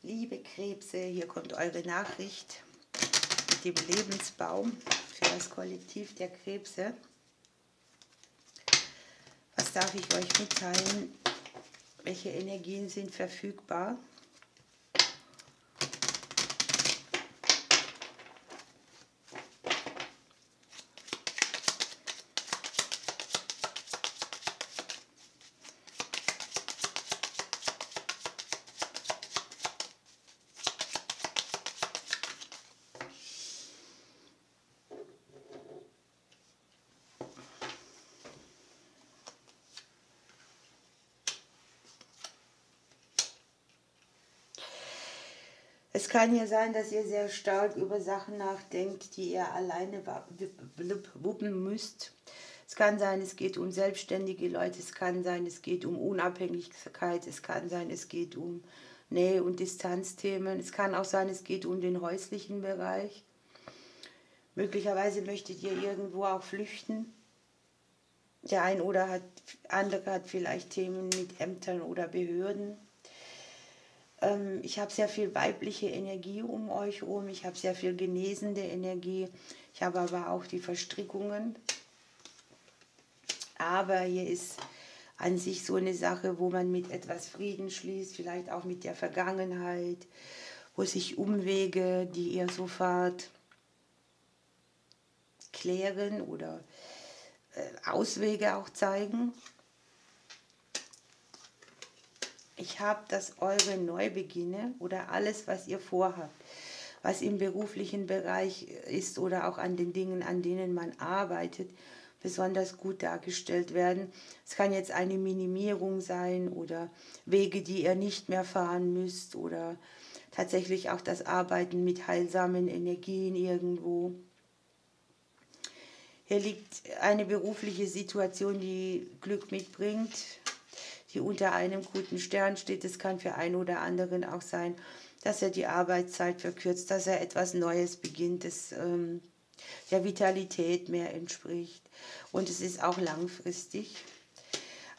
Liebe Krebse, hier kommt eure Nachricht mit dem Lebensbaum für das Kollektiv der Krebse. Was darf ich euch mitteilen? Welche Energien sind verfügbar? Es kann ja sein, dass ihr sehr stark über Sachen nachdenkt, die ihr alleine wuppen müsst. Es kann sein, es geht um selbstständige Leute, es kann sein, es geht um Unabhängigkeit, es kann sein, es geht um Nähe- und Distanzthemen, es kann auch sein, es geht um den häuslichen Bereich. Möglicherweise möchtet ihr irgendwo auch flüchten. Der ein oder andere hat vielleicht Themen mit Ämtern oder Behörden. Ich habe sehr viel weibliche Energie um euch herum, ich habe sehr viel genesende Energie, ich habe aber auch die Verstrickungen. Aber hier ist an sich so eine Sache, wo man mit etwas Frieden schließt, vielleicht auch mit der Vergangenheit, wo sich Umwege, die ihr so fahrt, klären oder Auswege auch zeigen. Ich habe, dass eure Neubeginne oder alles, was ihr vorhabt, was im beruflichen Bereich ist oder auch an den Dingen, an denen man arbeitet, besonders gut dargestellt werden. Es kann jetzt eine Minimierung sein oder Wege, die ihr nicht mehr fahren müsst oder tatsächlich auch das Arbeiten mit heilsamen Energien irgendwo. Hier liegt eine berufliche Situation, die Glück mitbringt, die unter einem guten Stern steht. Es kann für einen oder anderen auch sein, dass er die Arbeitszeit verkürzt, dass er etwas Neues beginnt, das der Vitalität mehr entspricht. Und es ist auch langfristig.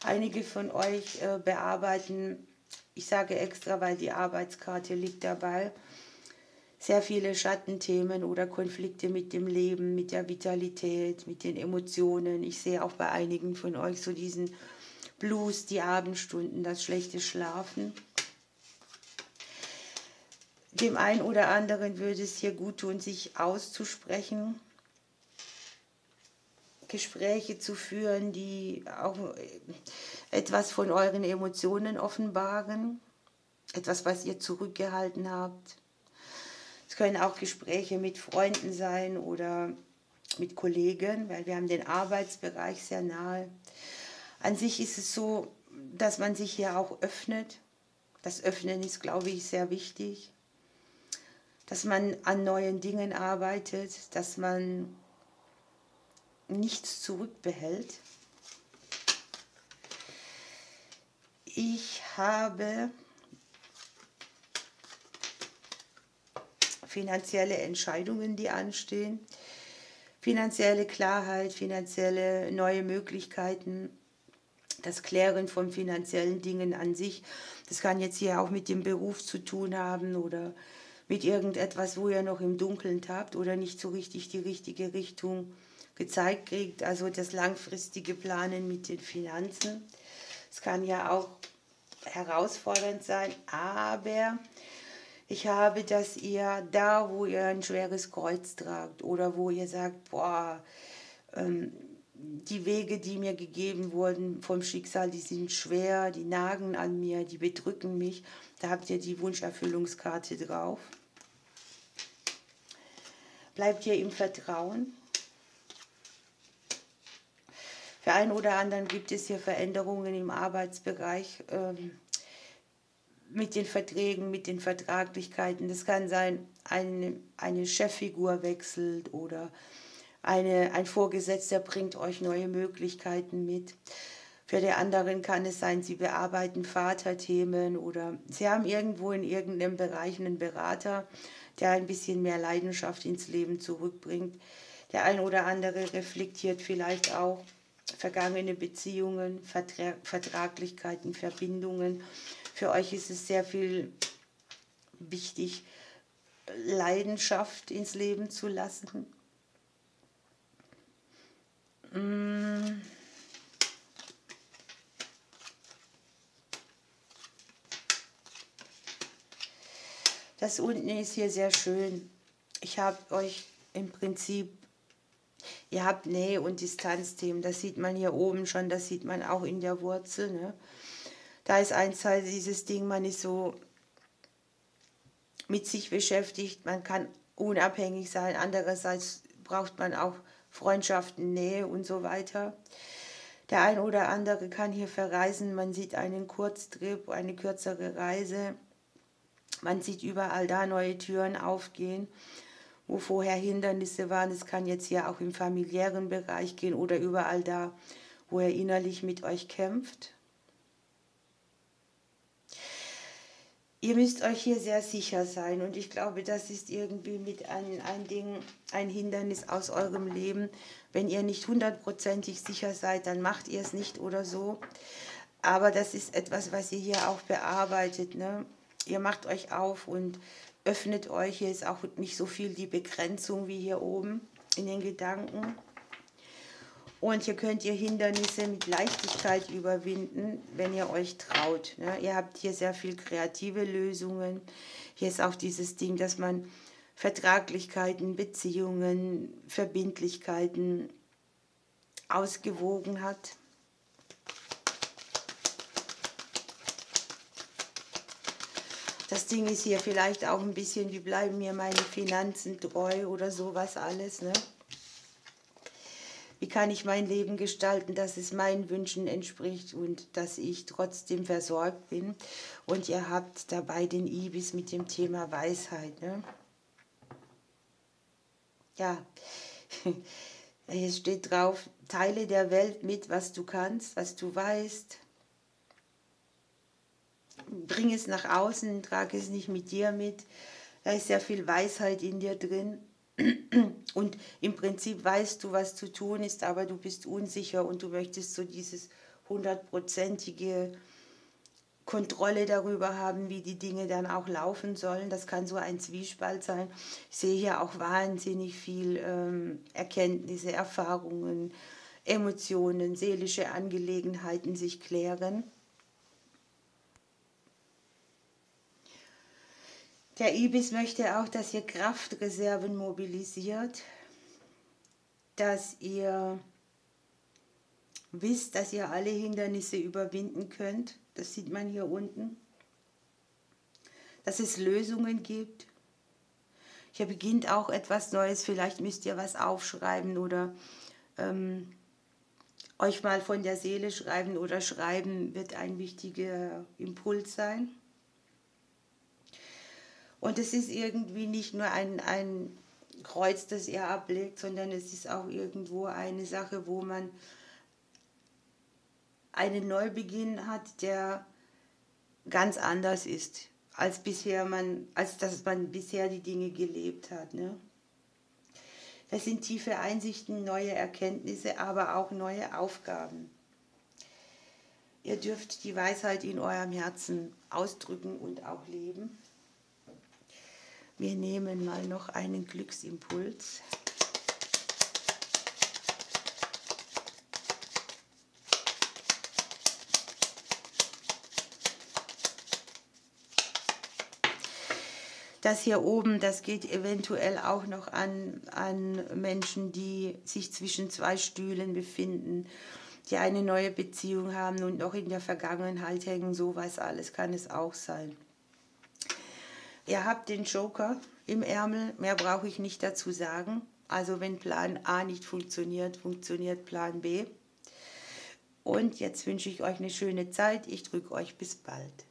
Einige von euch bearbeiten, ich sage extra, weil die Arbeitskarte liegt dabei, sehr viele Schattenthemen oder Konflikte mit dem Leben, mit der Vitalität, mit den Emotionen. Ich sehe auch bei einigen von euch so diesen Blues, die Abendstunden, das schlechte Schlafen. Dem einen oder anderen würde es hier gut tun, sich auszusprechen, Gespräche zu führen, die auch etwas von euren Emotionen offenbaren, etwas, was ihr zurückgehalten habt. Es können auch Gespräche mit Freunden sein oder mit Kollegen, weil wir haben den Arbeitsbereich sehr nahe. An sich ist es so, dass man sich hier auch öffnet. Das Öffnen ist, glaube ich, sehr wichtig. Dass man an neuen Dingen arbeitet, dass man nichts zurückbehält. Ich habe finanzielle Entscheidungen, die anstehen, finanzielle Klarheit, finanzielle neue Möglichkeiten, das Klären von finanziellen Dingen an sich. Das kann jetzt hier auch mit dem Beruf zu tun haben oder mit irgendetwas, wo ihr noch im Dunkeln tappt oder nicht so richtig die richtige Richtung gezeigt kriegt. Also das langfristige Planen mit den Finanzen. Es kann ja auch herausfordernd sein, aber ich habe, dass ihr da, wo ihr ein schweres Kreuz tragt oder wo ihr sagt, boah, die Wege, die mir gegeben wurden vom Schicksal, die sind schwer, die nagen an mir, die bedrücken mich. Da habt ihr die Wunscherfüllungskarte drauf. Bleibt ihr im Vertrauen. Für einen oder anderen gibt es hier Veränderungen im Arbeitsbereich mit den Verträgen, mit den Vertraglichkeiten. Das kann sein, eine Cheffigur wechselt oder ein Vorgesetzter bringt euch neue Möglichkeiten mit. Für die anderen kann es sein, sie bearbeiten Vaterthemen oder sie haben irgendwo in irgendeinem Bereich einen Berater, der ein bisschen mehr Leidenschaft ins Leben zurückbringt. Der ein oder andere reflektiert vielleicht auch vergangene Beziehungen, Vertraglichkeiten, Verbindungen. Für euch ist es sehr viel wichtig, Leidenschaft ins Leben zu lassen. Das unten ist hier sehr schön. Ich habe euch im Prinzip, ihr habt Nähe- und Distanzthemen, das sieht man hier oben schon, das sieht man auch in der Wurzel. Ne? Da ist einerseits dieses Ding, man ist so mit sich beschäftigt, man kann unabhängig sein, andererseits braucht man auch Freundschaften, Nähe und so weiter. Der ein oder andere kann hier verreisen, man sieht einen Kurztrip, eine kürzere Reise. Man sieht überall da neue Türen aufgehen, wo vorher Hindernisse waren. Es kann jetzt hier auch im familiären Bereich gehen oder überall da, wo er innerlich mit euch kämpft. Ihr müsst euch hier sehr sicher sein und ich glaube, das ist irgendwie mit ein Ding, ein Hindernis aus eurem Leben. Wenn ihr nicht hundertprozentig sicher seid, dann macht ihr es nicht oder so. Aber das ist etwas, was ihr hier auch bearbeitet, ne? Ihr macht euch auf und öffnet euch. Hier ist auch nicht so viel die Begrenzung wie hier oben in den Gedanken. Und hier könnt ihr Hindernisse mit Leichtigkeit überwinden, wenn ihr euch traut. Ne? Ihr habt hier sehr viel kreative Lösungen. Hier ist auch dieses Ding, dass man Vertraglichkeiten, Beziehungen, Verbindlichkeiten ausgewogen hat. Das Ding ist hier vielleicht auch ein bisschen, wie bleiben mir meine Finanzen treu oder sowas alles, ne? Wie kann ich mein Leben gestalten, dass es meinen Wünschen entspricht und dass ich trotzdem versorgt bin? Und ihr habt dabei den Ibis mit dem Thema Weisheit, ne? Ja, hier steht drauf, teile der Welt mit, was du kannst, was du weißt. Bring es nach außen, trage es nicht mit dir mit. Da ist sehr viel Weisheit in dir drin. Und im Prinzip weißt du, was zu tun ist, aber du bist unsicher und du möchtest so dieses hundertprozentige Kontrolle darüber haben, wie die Dinge dann auch laufen sollen. Das kann so ein Zwiespalt sein. Ich sehe hier auch wahnsinnig viel Erkenntnisse, Erfahrungen, Emotionen, seelische Angelegenheiten sich klären. Der Ibis möchte auch, dass ihr Kraftreserven mobilisiert, dass ihr wisst, dass ihr alle Hindernisse überwinden könnt. Das sieht man hier unten. Dass es Lösungen gibt. Hier beginnt auch etwas Neues. Vielleicht müsst ihr was aufschreiben oder euch mal von der Seele schreiben oder schreiben wird ein wichtiger Impuls sein. Und es ist irgendwie nicht nur ein Kreuz, das ihr ablegt, sondern es ist auch irgendwo eine Sache, wo man einen Neubeginn hat, der ganz anders ist, als dass man bisher die Dinge gelebt hat. Ne? Das sind tiefe Einsichten, neue Erkenntnisse, aber auch neue Aufgaben. Ihr dürft die Weisheit in eurem Herzen ausdrücken und auch leben. Wir nehmen mal noch einen Glücksimpuls. Das hier oben, das geht eventuell auch noch an Menschen, die sich zwischen zwei Stühlen befinden, die eine neue Beziehung haben und noch in der Vergangenheit hängen. Sowas alles kann es auch sein. Ihr habt den Joker im Ärmel, mehr brauche ich nicht dazu sagen. Also wenn Plan A nicht funktioniert, funktioniert Plan B. Und jetzt wünsche ich euch eine schöne Zeit. Ich drücke euch bis bald.